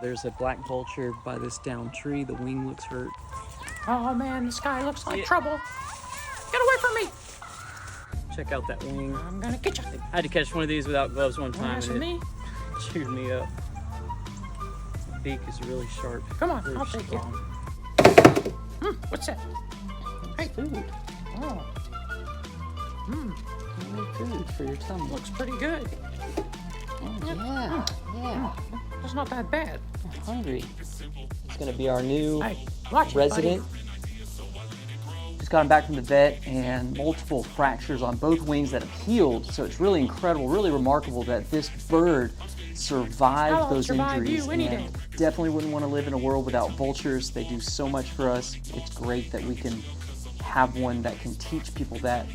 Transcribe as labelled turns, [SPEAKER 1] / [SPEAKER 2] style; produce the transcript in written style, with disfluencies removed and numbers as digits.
[SPEAKER 1] There's a black vulture by this downed tree. The wing looks hurt.
[SPEAKER 2] Oh man, this guy looks like trouble. Get away from me!
[SPEAKER 1] Check out that wing.
[SPEAKER 2] I'm gonna get you.
[SPEAKER 1] I had to catch one of these without gloves one time.
[SPEAKER 2] Mess with
[SPEAKER 1] And
[SPEAKER 2] me?
[SPEAKER 1] it chewed me up. The beak is really sharp.
[SPEAKER 2] Come on,
[SPEAKER 1] really
[SPEAKER 2] I'll take you.
[SPEAKER 1] strong.
[SPEAKER 2] What's that? Hey,
[SPEAKER 1] Food.
[SPEAKER 2] oh,
[SPEAKER 1] Good food for your tummy.
[SPEAKER 2] looks pretty good.
[SPEAKER 1] Oh, yeah.
[SPEAKER 2] That's not that bad.
[SPEAKER 1] I'm hungry. It's gonna be our new
[SPEAKER 2] Hey, watch it,
[SPEAKER 1] resident.
[SPEAKER 2] buddy.
[SPEAKER 1] Just got him back from the vet, and multiple fractures on both wings that have healed. So it's really incredible, really remarkable that this bird survived
[SPEAKER 2] I'll
[SPEAKER 1] those
[SPEAKER 2] survive
[SPEAKER 1] injuries.
[SPEAKER 2] you any
[SPEAKER 1] and
[SPEAKER 2] day.
[SPEAKER 1] definitely wouldn't want to live in a world without vultures. They do so much for us. It's great that we can have one that can teach people that